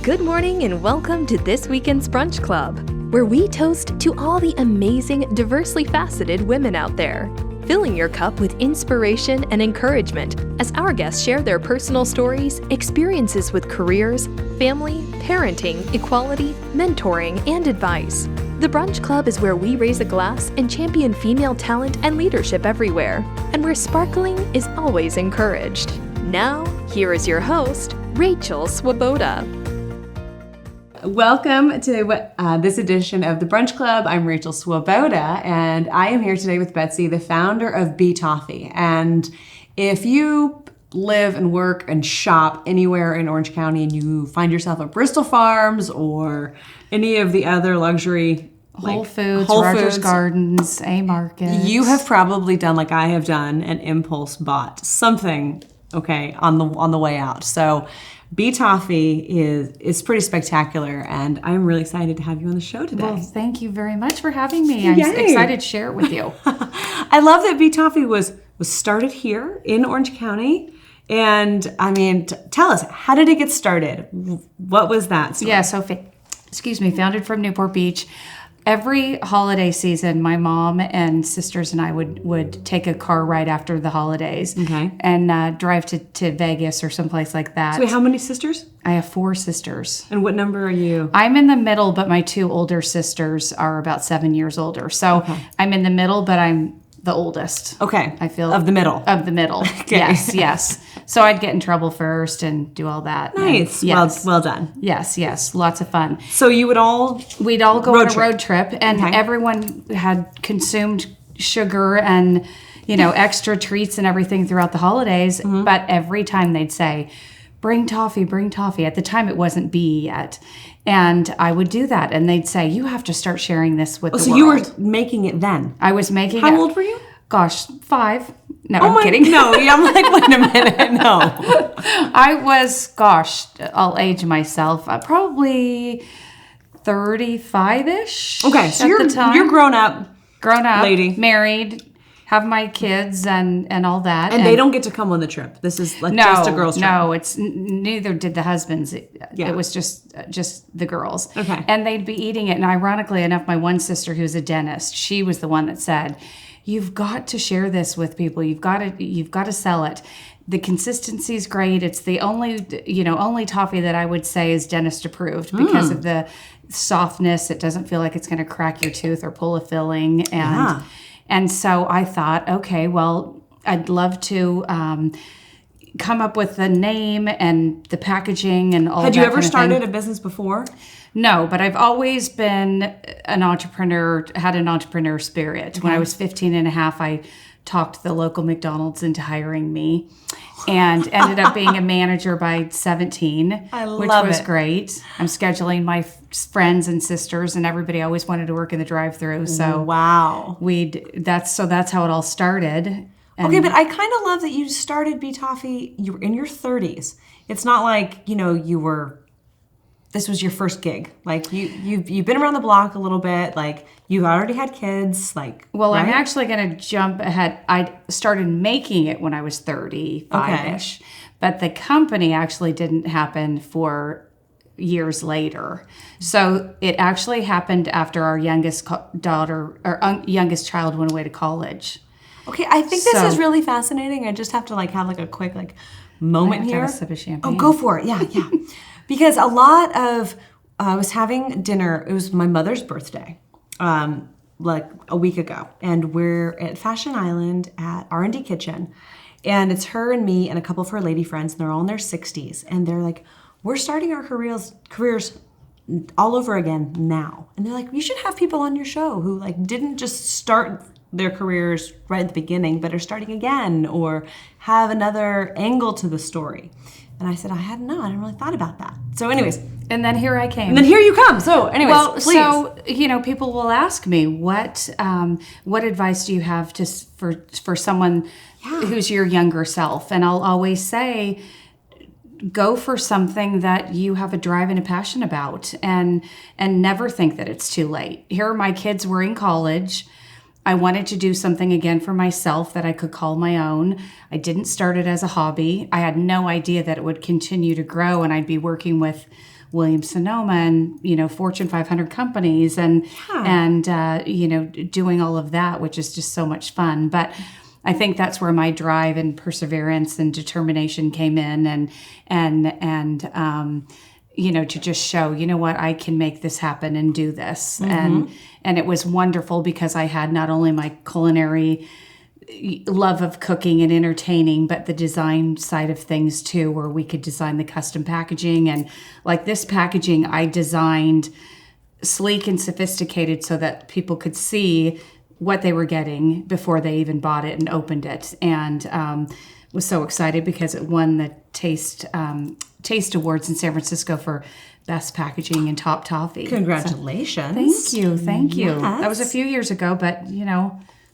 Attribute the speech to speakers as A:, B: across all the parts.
A: Good morning and welcome to this weekend's Brunch Club, where we toast to all the amazing, diversely faceted women out there, filling your cup with inspiration and encouragement as our guests share their personal stories, experiences with careers, family, parenting, equality, mentoring, and advice. The Brunch Club is where we raise a glass and champion female talent and leadership everywhere, and where sparkling is always encouraged. Now, here is your host, Rachel Swoboda.
B: Welcome to this edition of the Brunch Club. I'm Rachel Swoboda, and I am here today with Betsy, the founder of Toffee. And if you live and work and shop anywhere in Orange County and you find yourself at Bristol Farms or any of the other luxury
C: Whole Foods, Gardens, A Market,
B: you have probably done like I have done and impulse bought something, okay, on the way out. So Toffee is pretty spectacular, and I'm really excited to have you on the show today.
C: Well, thank you very much for having me. I'm
B: Yay.
C: excited to share it with you.
B: I love that Toffee was started here in Orange County. And I mean, tell us, how did it get started? What was that story?
C: Yeah, founded from Newport Beach. Every holiday season, my mom and sisters and I would take a car ride after the holidays, and drive to Vegas or someplace like that.
B: So wait, how many sisters?
C: I have 4 sisters.
B: And what number are you?
C: I'm in the middle, but my 2 older sisters are about 7 years older. So I'm in the middle, but I'm the oldest.
B: Okay.
C: I feel
B: of the middle.
C: Of the middle.
B: Okay.
C: Yes. So I'd get in trouble first and do all that.
B: Nice.
C: And yes.
B: Well done.
C: Yes. Lots of fun.
B: So we'd all
C: go on a road trip, and everyone had consumed sugar and, extra treats and everything throughout the holidays. Mm-hmm. But every time they'd say, bring toffee. At the time it wasn't B yet. And I would do that. And they'd say, you have to start sharing this with the world.
B: So you were making it then?
C: I was making it.
B: How old were you?
C: Gosh, 5. No, I'm kidding.
B: No, I'm like, wait a minute. No.
C: I was, I'll age myself, probably 35-ish.
B: Okay, so you're grown up. Lady.
C: Married, have my kids and all that.
B: And they don't get to come on the trip. This is like just a girls' trip.
C: No, it's neither did the husbands. It was just the girls.
B: Okay.
C: And they'd be eating it. And ironically enough, my one sister, who's a dentist, she was the one that said, you've got to share this with people. You've got to sell it. The consistency is great. It's the only toffee that I would say is dentist approved because of the softness. It doesn't feel like it's going to crack your tooth or pull a filling. And so I thought, okay, well, I'd love to come up with the name and the packaging and all that.
B: Had you ever started a business before?
C: No, but I've always been an entrepreneur, had an entrepreneur spirit. When I was 15 and a half, I talked the local McDonald's into hiring me and ended up being a manager by 17, which was great. I'm scheduling my friends and sisters, and everybody always wanted to work in the drive-thru. So
B: wow,
C: that's how it all started. And
B: okay, but I kind of love that you started Toffee. You were in your 30s. It's not like this was your first gig. Like you've been around the block a little bit. Like you already had kids. Like
C: right?
B: I'm
C: actually going to jump ahead. I started making it when I was 35-ish, but the company actually didn't happen for years later. So it actually happened after our youngest youngest child went away to college.
B: Okay, I think this is really fascinating. I just have to have a quick moment here.
C: Have a sip of champagne.
B: Oh, go for it. Yeah. Because a lot of, I was having dinner, it was my mother's birthday, like a week ago. And we're at Fashion Island at R&D Kitchen. And it's her and me and a couple of her lady friends, and they're all in their 60s. And they're like, we're starting our careers all over again now. And they're like, you should have people on your show who didn't just start their careers right at the beginning, but are starting again or have another angle to the story. And I said, I hadn't really thought about that. So anyways.
C: And then here I came.
B: And then here you come. So anyways, please.
C: So, people will ask me, what advice do you have for someone who's your younger self? And I'll always say, go for something that you have a drive and a passion about, and never think that it's too late. Here my kids were in college. I wanted to do something again for myself that I could call my own. I didn't start it as a hobby. I had no idea that it would continue to grow and I'd be working with Williams-Sonoma and, Fortune 500 companies and doing all of that, which is just so much fun. But I think that's where my drive and perseverance and determination came in and to just show, what, I can make this happen and do this. And it was wonderful because I had not only my culinary love of cooking and entertaining, but the design side of things too, where we could design the custom packaging. And like this packaging, I designed sleek and sophisticated so that people could see what they were getting before they even bought it and opened it. And was so excited because it won the Taste Awards in San Francisco for best packaging and top toffee.
B: Congratulations.
C: So, thank you.
B: Yes.
C: That was a few years ago, but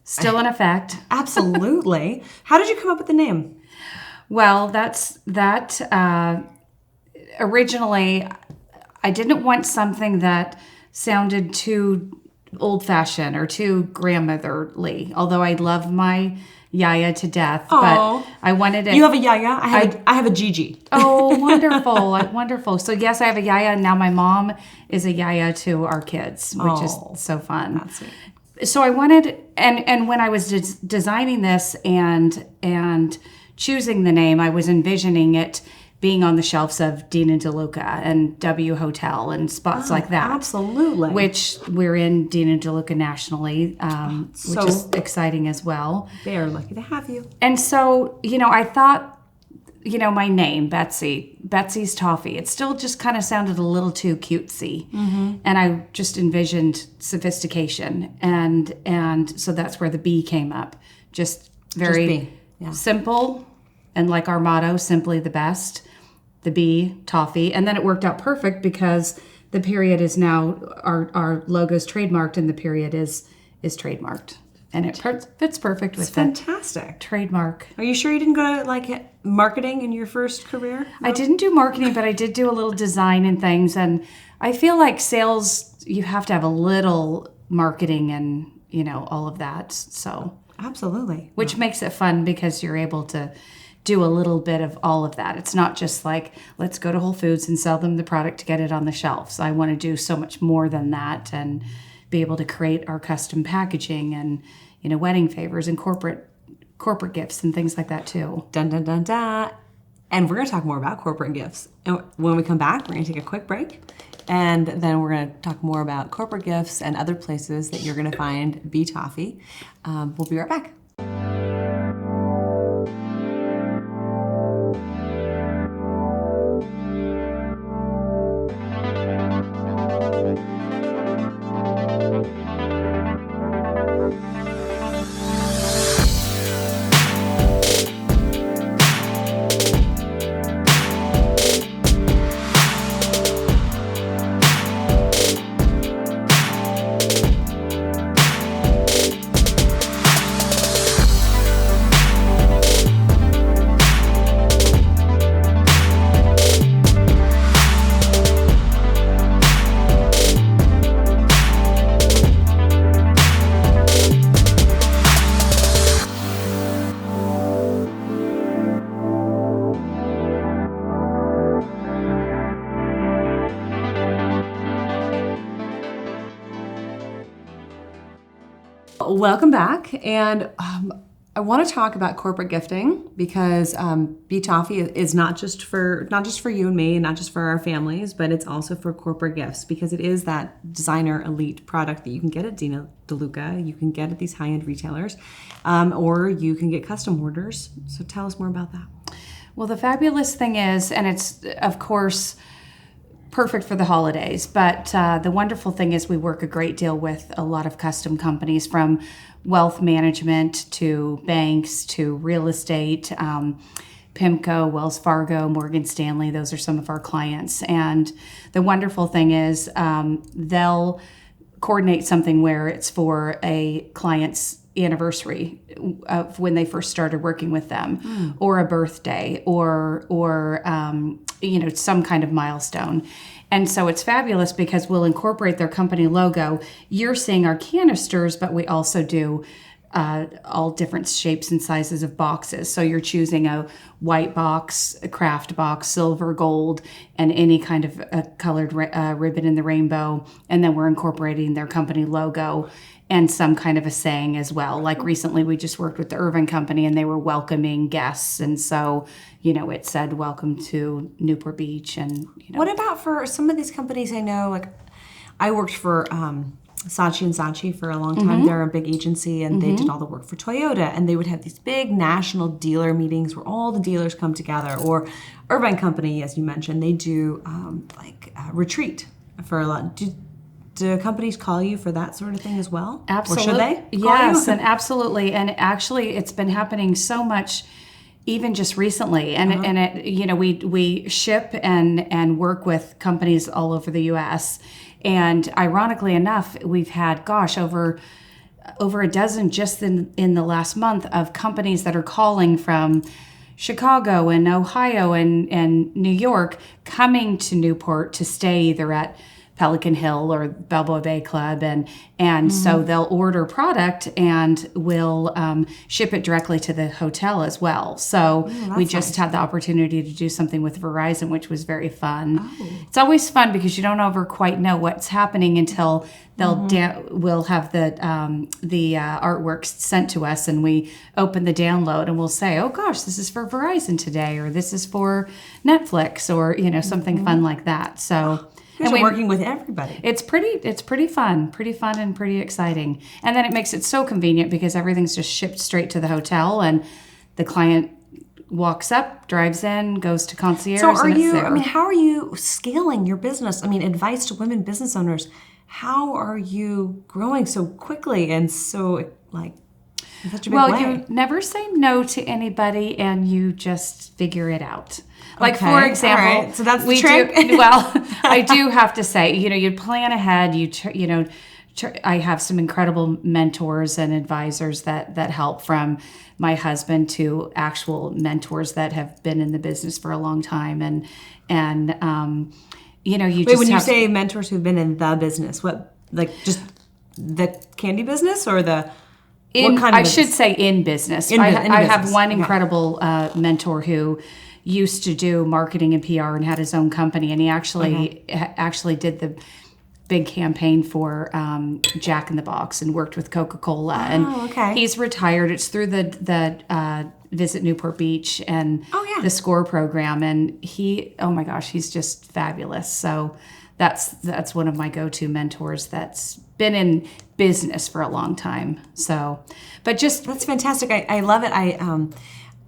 C: still in effect.
B: Absolutely. How did you come up with the name?
C: Well, that originally I didn't want something that sounded too old-fashioned or too grandmotherly, although I love my Yaya to death.
B: Aww.
C: But I wanted it.
B: You have a Yaya? I have a Gigi.
C: Oh, wonderful. Wonderful. So yes, I have a Yaya, and now my mom is a Yaya to our kids, which is so fun.
B: That's sweet.
C: So I wanted, and when I was designing this and choosing the name, I was envisioning it being on the shelves of Dean and DeLuca and W Hotel and spots like that.
B: Absolutely.
C: Which we're in Dean and DeLuca nationally, which is exciting as well.
B: They are lucky to have you.
C: And so, I thought, my name, Betsy's Toffee, it still just kind of sounded a little too cutesy. And I just envisioned sophistication. And so that's where the B came up. Just very simple. And like our motto, simply the best. The B, Toffee. And then it worked out perfect because the period is now, our logo's trademarked and the period is trademarked. And it fits perfect with
B: fantastic
C: trademark.
B: Are you sure you didn't go to marketing in your first career? No?
C: I didn't do marketing, but I did do a little design and things. And I feel like sales, you have to have a little marketing and, all of that. So
B: absolutely.
C: Which makes it fun because you're able to do a little bit of all of that. It's not just like, let's go to Whole Foods and sell them the product to get it on the shelves. I want to do so much more than that and be able to create our custom packaging and, wedding favors and corporate gifts and things like that too.
B: Dun, dun, dun, dun. And we're going to talk more about corporate gifts. And when we come back, we're going to take a quick break. And then we're going to talk more about corporate gifts and other places that you're going to find B Toffee. We'll be right back. Welcome back, and I want to talk about corporate gifting because B Toffee is not just for you and me, not just for our families, but it's also for corporate gifts because it is that designer elite product that you can get at Dean DeLuca, you can get at these high-end retailers, or you can get custom orders. So tell us more about that.
C: Well, the fabulous thing is, and it's of course perfect for the holidays, but the wonderful thing is we work a great deal with a lot of custom companies, from wealth management to banks to real estate, PIMCO, Wells Fargo, Morgan Stanley. Those are some of our clients. And the wonderful thing is they'll coordinate something where it's for a client's anniversary of when they first started working with them, or a birthday, or some kind of milestone. And so it's fabulous because we'll incorporate their company logo. You're seeing our canisters, but we also do all different shapes and sizes of boxes. So you're choosing a white box, a craft box, silver, gold, and any kind of colored ribbon in the rainbow. And then we're incorporating their company logo and some kind of a saying as well. Like recently we just worked with the Irvin Company and they were welcoming guests. And so, it said, welcome to Newport Beach. And,
B: What about for some of these companies? I know, like I worked for Saatchi & Saatchi for a long time. They're a big agency and they did all the work for Toyota, and they would have these big national dealer meetings where all the dealers come together. Or Irvine Company, as you mentioned, they do retreat for a lot. Do companies call you for that sort of thing as well?
C: Absolutely.
B: Or should they?
C: Yes, and absolutely. And actually, it's been happening so much, even just recently. And we ship and work with companies all over the U.S. And ironically enough, we've had, over a dozen just in the last month of companies that are calling from Chicago and Ohio and New York, coming to Newport to stay either at Pelican Hill or Balboa Bay Club, and so they'll order product and we'll ship it directly to the hotel as well. So we just had the opportunity to do something with Verizon, which was very fun. It's always fun because you don't ever quite know what's happening until we'll have the artwork sent to us, and we open the download and we'll say, oh gosh, this is for Verizon today, or this is for Netflix, or something fun like that. So.
B: And we're working with everybody.
C: It's pretty fun and pretty exciting. And then it makes it so convenient because everything's just shipped straight to the hotel, and the client walks up, drives in, goes to concierge.
B: So
C: and it's there.
B: how are you scaling your business? Advice to women business owners. How are you growing so quickly and so in such a big way?
C: You never say no to anybody, and you just figure it out.
B: Okay.
C: For example,
B: all right. So that's the trick.
C: I do have to say, you plan ahead. I have some incredible mentors and advisors that help, from my husband to actual mentors that have been in the business for a long time. When you
B: say mentors who've been in the business, what, just the candy business or the what kind of business?
C: Should say in business. I have one incredible mentor who used to do marketing and PR and had his own company, and he actually did the big campaign for Jack in the Box and worked with Coca-Cola. And he's retired. It's through the Visit Newport Beach and the SCORE program, and he's just fabulous. So that's one of my go-to mentors that's been in business for a long time. So, but that's
B: fantastic. I love it.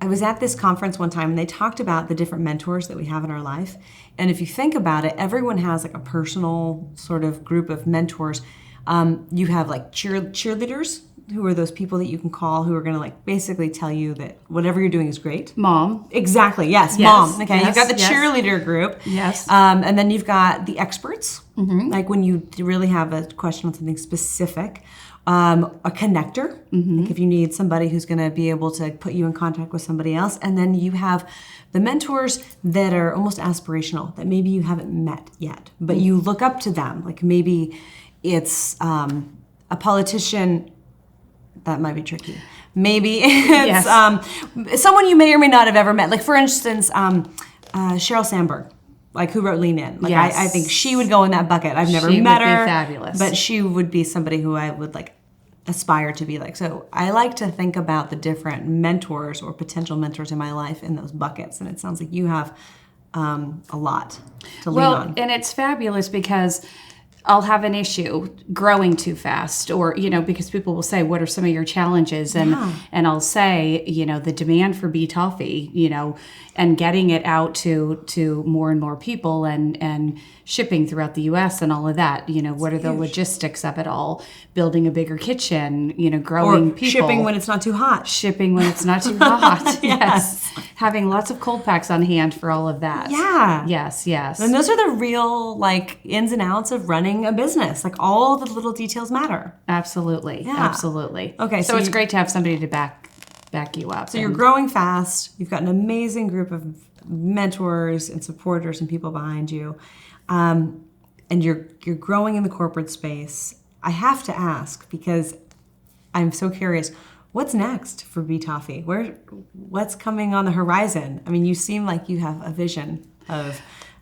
B: I was at this conference one time and they talked about the different mentors that we have in our life. And if you think about it, everyone has a personal sort of group of mentors. You have cheerleaders, who are those people that you can call who are going to basically tell you that whatever you're doing is great.
C: Mom.
B: Exactly. Yes. Mom. Okay. Yes, you've got the cheerleader group.
C: Yes.
B: And then you've got the experts. Like when you really have a question on something specific. A connector, if you need somebody who's going to be able to put you in contact with somebody else. And then you have the mentors that are almost aspirational, that maybe you haven't met yet, but you look up to them. Maybe it's a politician. That might be tricky. Maybe it's someone you may or may not have ever met. For instance, Sheryl Sandberg. Who wrote Lean In. I think she would go in that bucket. I've never met her.
C: She would be fabulous.
B: But she would be somebody who I would aspire to be like. So I like to think about the different mentors or potential mentors in my life in those buckets. And it sounds like you have a lot to lean on.
C: And it's fabulous because I'll have an issue growing too fast, or, because people will say, what are some of your challenges? And I'll say, the demand for bee toffee, and getting it out to more and more people and shipping throughout the U.S. and all of that. What are the logistics of it all? Building a bigger kitchen, growing people.
B: Shipping when it's not too hot.
C: Shipping when it's not too hot. Yes. Having lots of cold packs on hand for all of that.
B: Yeah.
C: Yes.
B: And those are the real ins and outs of running running a business. Like all the little details matter.
C: Absolutely.
B: Yeah.
C: Absolutely.
B: Okay,
C: So,
B: so
C: it's
B: you-
C: great to have somebody to back you up.
B: So you're growing fast. You've got an amazing group of mentors and supporters and people behind you. And you're growing in the corporate space. I have to ask because I'm so curious. What's next for Toffee? What's coming on the horizon? I mean, you seem like you have a vision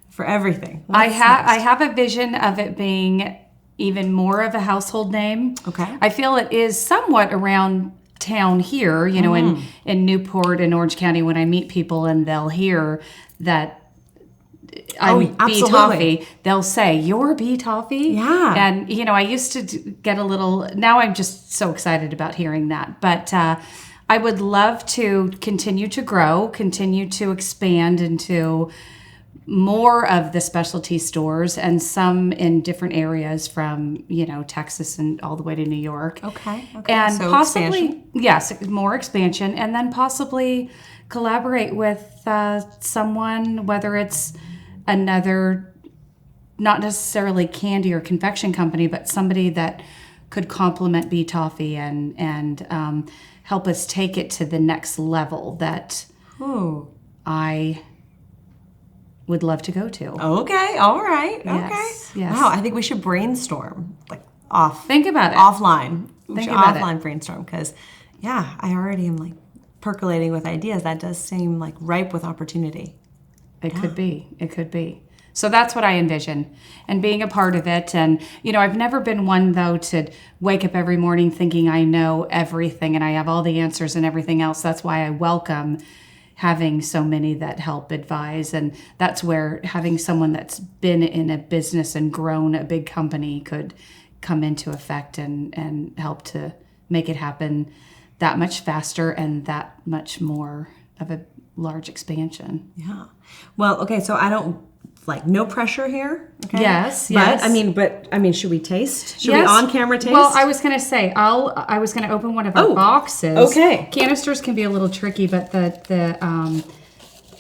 B: for everything.
C: I have a vision of it being even more of a household name.
B: Okay.
C: I feel it is somewhat around town here, in Newport and Orange County when I meet people and they'll hear that I'm Bee
B: absolutely.
C: Toffee, they'll say, "You're Bee Toffee?"
B: Yeah.
C: And, I used to get a little, now I'm just so excited about hearing that. But I would love to continue to grow, continue to expand into more of the specialty stores and some in different areas from, Texas and all the way to New York.
B: Okay.
C: And
B: So
C: possibly,
B: expansion.
C: yes, more expansion, and then possibly collaborate with someone, whether it's another, not necessarily candy or confection company, but somebody that could complement Bee Toffee and help us take it to the next level that I would love to go to.
B: Okay. All right.
C: Yes,
B: Okay.
C: yes.
B: Wow. I think we should brainstorm
C: Think about it.
B: offline. We should
C: about it.
B: offline brainstorm because, I already am like percolating with ideas. That does seem like ripe with opportunity.
C: It could be. It could be. So that's what I envision and being a part of it. And, I've never been one, though, to wake up every morning thinking I know everything and I have all the answers and everything else. That's why I welcome having so many that help advise. And that's where having someone that's been in a business and grown a big company could come into effect and help to make it happen that much faster and that much more of a large expansion.
B: Yeah. Well, okay. So I don't no pressure here. Okay.
C: Yes.
B: But I mean, should we taste? Should we
C: Yes.
B: on camera taste?
C: Well, I was going to say, I was going to open one of our boxes.
B: Okay.
C: Canisters can be a little tricky, but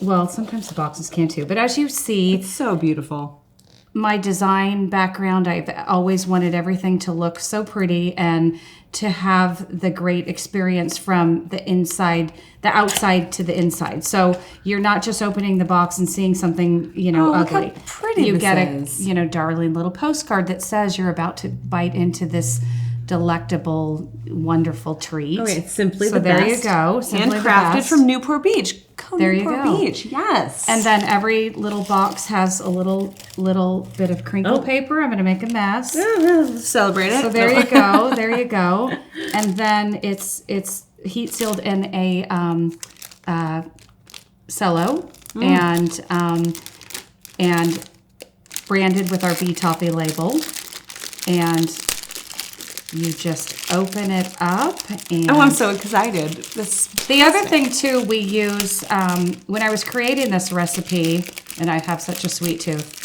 C: well, sometimes the boxes can too. But as you see,
B: It's so beautiful.
C: my design background, I've always wanted everything to look so pretty and to have the great experience from the outside to the inside. So you're not just opening the box and seeing something,
B: look how
C: ugly.
B: pretty
C: you
B: this
C: get
B: is.
C: a, darling little postcard that says you're about to bite into this delectable, wonderful treat.
B: Okay, it's simply
C: so
B: the
C: there
B: best.
C: you go. Simply the
B: Handcrafted
C: best.
B: from Newport Beach.
C: There you
B: Newport
C: go.
B: Beach. Yes.
C: And then every little box has a little bit of crinkle paper. I'm going to make a mess.
B: Celebrate it.
C: So there you go. There you go. And then it's heat sealed in a cello and branded with our Bee Toffee label. And you just open it up. And
B: I'm so excited.
C: the other thing too, we use when I was creating this recipe, and I have such a sweet tooth,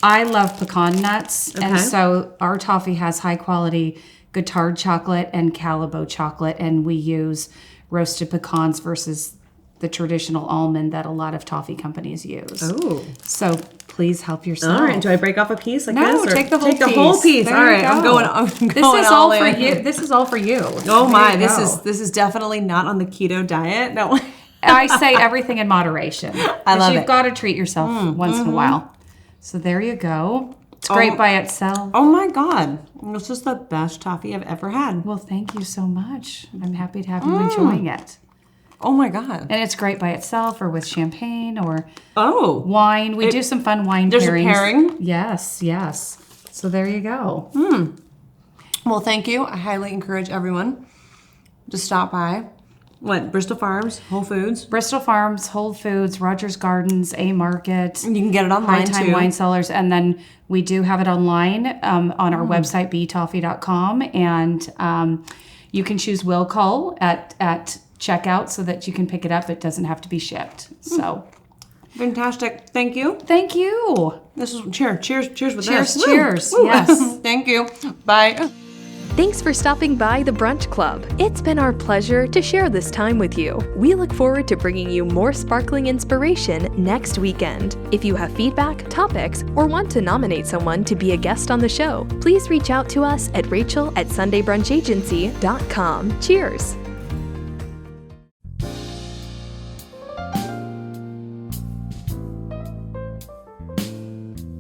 C: I love pecan nuts, and so our toffee has high quality Guittard chocolate and Calibo chocolate, and we use roasted pecans versus the traditional almond that a lot of toffee companies use.
B: Oh.
C: So please help yourself.
B: All right. Do I break off a piece like
C: No,
B: this? Or
C: take the whole piece.
B: Take the whole piece.
C: There
B: All
C: you
B: right. I'm
C: go.
B: going
C: This is all for
B: in.
C: you. This is all for you.
B: Oh my!
C: There you go.
B: This is definitely not on the keto diet. No.
C: I say everything in moderation.
B: I love
C: You've
B: it.
C: got to treat yourself once in a while. So there you go. It's great by itself.
B: Oh my God! This is the best toffee I've ever had.
C: Well, thank you so much. I'm happy to have you enjoying it.
B: Oh my God!
C: And it's great by itself or with champagne or
B: wine.
C: We do some fun wine
B: There's
C: pairings.
B: a pairing?
C: Yes, yes. So there you go.
B: Well, thank you. I highly encourage everyone to stop by. What? Bristol Farms, Whole Foods.
C: Bristol Farms, Whole Foods, Rogers Gardens, A Market.
B: You can get it online
C: High Time
B: too.
C: Wine Cellars, and then we do have it online on our website, beetoffee.com, and you can choose will call at checkout so that you can pick it up. It doesn't have to be shipped. So
B: Fantastic. Thank you.
C: thank you.
B: This is cheers with
C: Cheers,
B: this.
C: cheers.
B: Woo.
C: Yes.
B: Thank you. Bye.
A: Thanks for stopping by the Brunch Club. It's been our pleasure to share this time with you. We look forward to bringing you more sparkling inspiration next weekend. If you have feedback, topics, or want to nominate someone to be a guest on the show, please reach out to us at rachel@sundaybrunchagency.com. Cheers!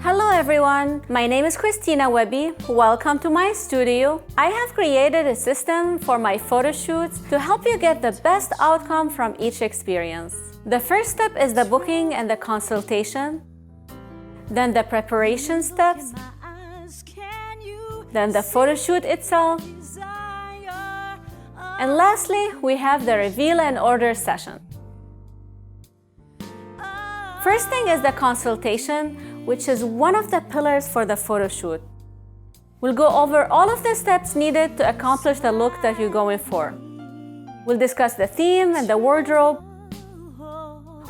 D: Hello everyone, my name is Christina Webby. Welcome to my studio. I have created a system for my photo shoots to help you get the best outcome from each experience. The first step is the booking and the consultation, then the preparation steps, then the photo shoot itself, and lastly, we have the reveal and order session. First thing is the consultation, which is one of the pillars for the photo shoot. We'll go over all of the steps needed to accomplish the look that you're going for. We'll discuss the theme and the wardrobe.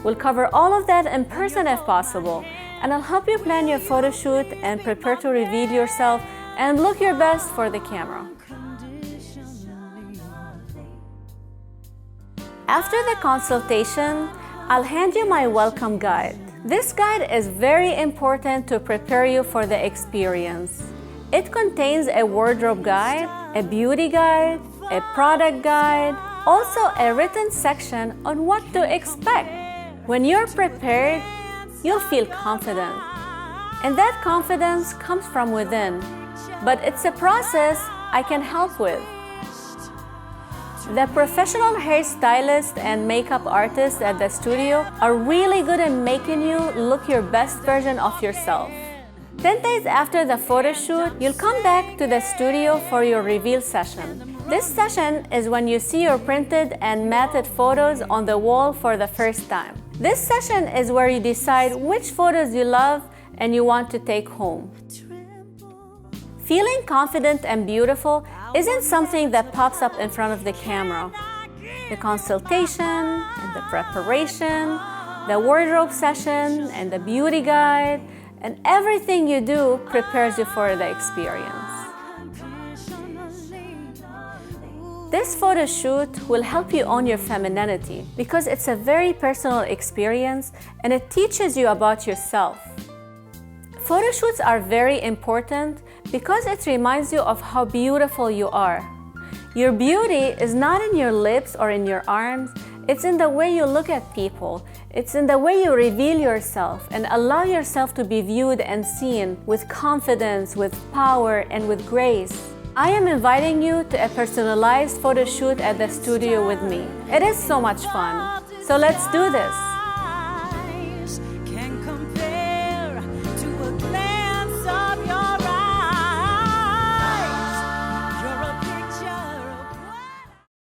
D: We'll cover all of that in person if possible, and I'll help you plan your photo shoot and prepare to reveal yourself and look your best for the camera. After the consultation, I'll hand you my welcome guide. This guide is very important to prepare you for the experience. It contains a wardrobe guide, a beauty guide, a product guide, also a written section on what to expect. When you're prepared, you'll feel confident. And that confidence comes from within. But it's a process I can help with. The professional hairstylists and makeup artists at the studio are really good at making you look your best version of yourself. 10 days after the photo shoot, you'll come back to the studio for your reveal session. This session is when you see your printed and matted photos on the wall for the first time. This session is where you decide which photos you love and you want to take home. Feeling confident and beautiful isn't something that pops up in front of the camera. The consultation and the preparation, the wardrobe session and the beauty guide, and everything you do prepares you for the experience. This photo shoot will help you own your femininity because it's a very personal experience and it teaches you about yourself. Photo shoots are very important because it reminds you of how beautiful you are. Your beauty is not in your lips or in your arms, it's in the way you look at people. It's in the way you reveal yourself and allow yourself to be viewed and seen with confidence, with power, and with grace. I am inviting you to a personalized photo shoot at the studio with me. It is so much fun. So let's do this.